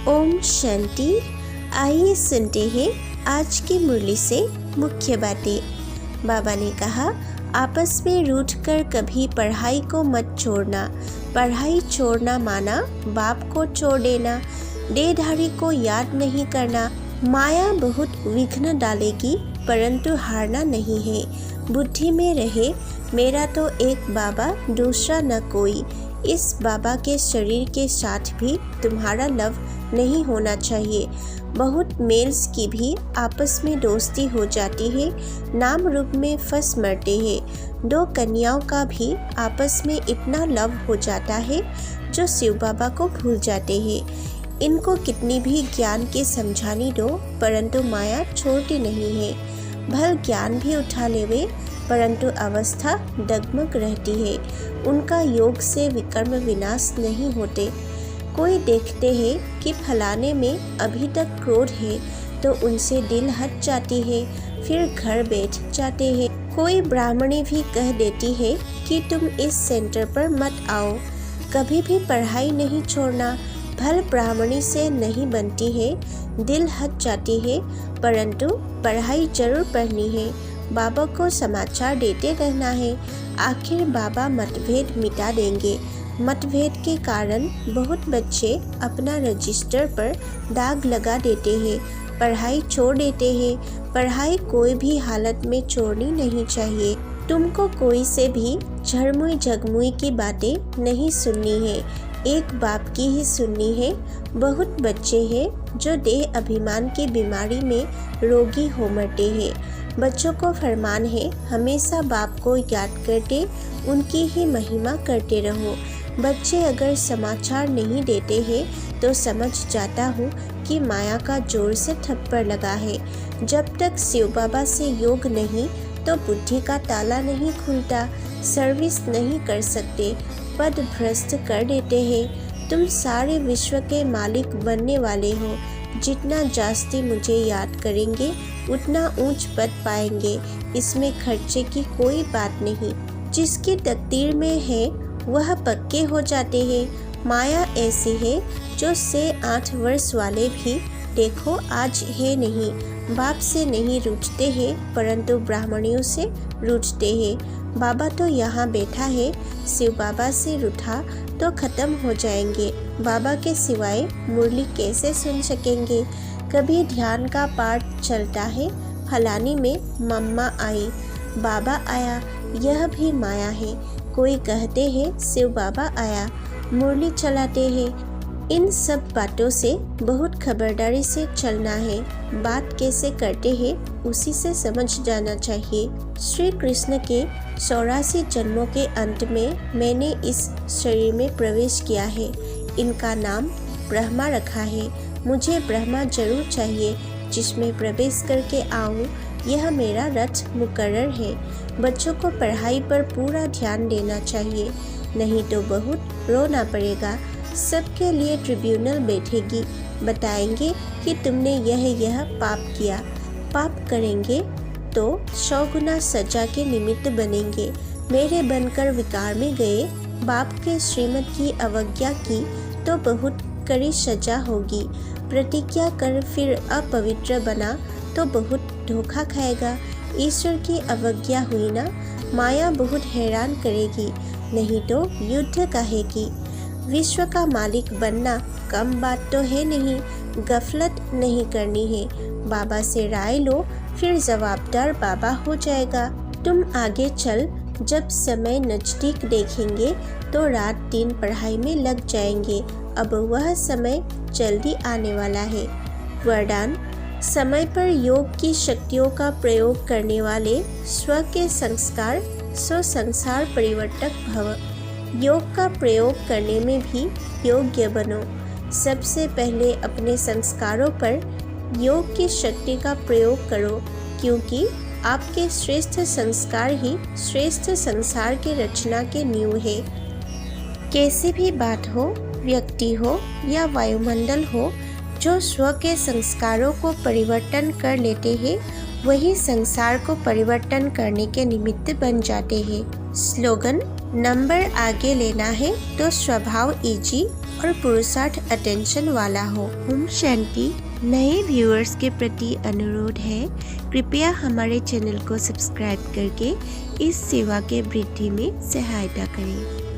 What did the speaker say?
ओम शांति। आइए सुनते हैं आज की मुरली से मुख्य बातें। बाबा ने कहा, आपस में रूठकर कभी पढ़ाई को मत छोड़ना। पढ़ाई छोड़ना माना बाप को छोड़ देना। देहधारी को याद नहीं करना। माया बहुत विघ्न डालेगी, परंतु हारना नहीं है। बुद्धि में रहे, मेरा तो एक बाबा दूसरा न कोई। इस बाबा के शरीर के साथ भी तुम्हारा लव नहीं होना चाहिए। बहुत मेल्स की भी आपस में दोस्ती हो जाती है, नाम रूप में फंस मरते हैं। दो कन्याओं का भी आपस में इतना लव हो जाता है जो शिव बाबा को भूल जाते हैं। इनको कितनी भी ज्ञान की समझानी दो, परंतु माया छोड़ती नहीं है। भल ज्ञान भी उठा लेवे, परंतु अवस्था डगमग रहती है। उनका योग से विकर्म विनाश नहीं होते। कोई देखते हैं कि फलाने में अभी तक क्रोध है, तो उनसे दिल हट जाती है, फिर घर बैठ जाते हैं। कोई ब्राह्मणी भी कह देती है कि तुम इस सेंटर पर मत आओ। कभी भी पढ़ाई नहीं छोड़ना। भल ब्राह्मणी से नहीं बनती है, दिल हट जाती है, परंतु पढ़ाई जरूर पढ़नी है। बाबा को समाचार देते रहना है। आखिर बाबा मतभेद मिटा देंगे। मतभेद के कारण बहुत बच्चे अपना रजिस्टर पर दाग लगा देते हैं, पढ़ाई छोड़ देते हैं। पढ़ाई कोई भी हालत में छोड़नी नहीं चाहिए। तुमको कोई से भी झरमुई झगमुई की बातें नहीं सुननी है, एक बाप की ही सुननी है। बहुत बच्चे हैं जो देह अभिमान की बीमारी में रोगी हो मरते हैं। बच्चों को फरमान है, हमेशा बाप को याद करते उनकी ही महिमा करते रहो। बच्चे अगर समाचार नहीं देते हैं तो समझ जाता हूँ कि माया का जोर से थप्पड़ लगा है। जब तक शिव बाबा से योग नहीं तो बुद्धि का ताला नहीं खुलता। सर्विस नहीं कर सकते, पद भ्रष्ट कर देते हैं। तुम सारे विश्व के मालिक बनने वाले हो। जितना जास्ती मुझे याद करेंगे उतना ऊंच पद पाएंगे। इसमें खर्चे की कोई बात नहीं। जिसकी तकदीर में है वह पक्के हो जाते हैं। माया ऐसी है जो से 8 वर्ष वाले भी देखो आज है नहीं। बाप से नहीं रूठते हैं, परंतु ब्राह्मणियों से रूठते हैं। बाबा तो यहाँ बैठा है, शिव बाबा से रूठा तो खत्म हो जाएंगे। बाबा के सिवाय मुरली कैसे सुन सकेंगे। कभी ध्यान का पाठ चलता है, फलानी में मम्मा आई, बाबा आया, यह भी माया है। कोई कहते हैं शिव बाबा आया, मुरली चलाते हैं। इन सब बातों से बहुत खबरदारी से चलना है। बात कैसे करते हैं उसी से समझ जाना चाहिए। श्री कृष्ण के 84 जन्मों के अंत में मैंने इस शरीर में प्रवेश किया है। इनका नाम ब्रह्मा रखा है। मुझे ब्रह्मा जरूर चाहिए, जिसमें प्रवेश करके आऊँ। यह मेरा रथ मुकर्रर है। बच्चों को पढ़ाई पर पूरा ध्यान देना चाहिए, नहीं तो बहुत रोना पड़ेगा। सबके लिए ट्रिब्यूनल बैठेगी, बताएंगे कि तुमने यह पाप किया। पाप करेंगे तो 100 गुना सजा के निमित्त बनेंगे। मेरे बनकर विकार में गए, बाप के श्रीमत की अवज्ञा की तो बहुत कड़ी सजा होगी। प्रतिज्ञा कर फिर अपवित्र बना तो बहुत धोखा खाएगा। ईश्वर की अवज्ञा हुई ना, माया बहुत हैरान करेगी, नहीं तो युद्ध कहेगी। विश्व का मालिक बनना कम बात तो है नहीं। गफलत नहीं करनी है। बाबा से राय लो, फिर जवाबदार बाबा हो जाएगा। तुम आगे चल, जब समय नजदीक देखेंगे तो रात दिन पढ़ाई में लग जाएंगे। अब वह समय जल्दी आने वाला है। वरदान, समय पर योग की शक्तियों का प्रयोग करने वाले स्व के संस्कार स्व संसार परिवर्तक भव। योग का प्रयोग करने में भी योग्य बनो। सबसे पहले अपने संस्कारों पर योग की शक्ति का प्रयोग करो, क्योंकि आपके श्रेष्ठ संस्कार ही श्रेष्ठ संसार की रचना के नींव है। कैसी भी बात हो, व्यक्ति हो या वायुमंडल हो, जो स्व के संस्कारों को परिवर्तन कर लेते हैं वही संसार को परिवर्तन करने के निमित्त बन जाते हैं। स्लोगन, नंबर आगे लेना है तो स्वभाव इजी और पुरुषार्थ अटेंशन वाला हो। ओम शांति। नए व्यूअर्स के प्रति अनुरोध है, कृपया हमारे चैनल को सब्सक्राइब करके इस सेवा के वृद्धि में सहायता करें।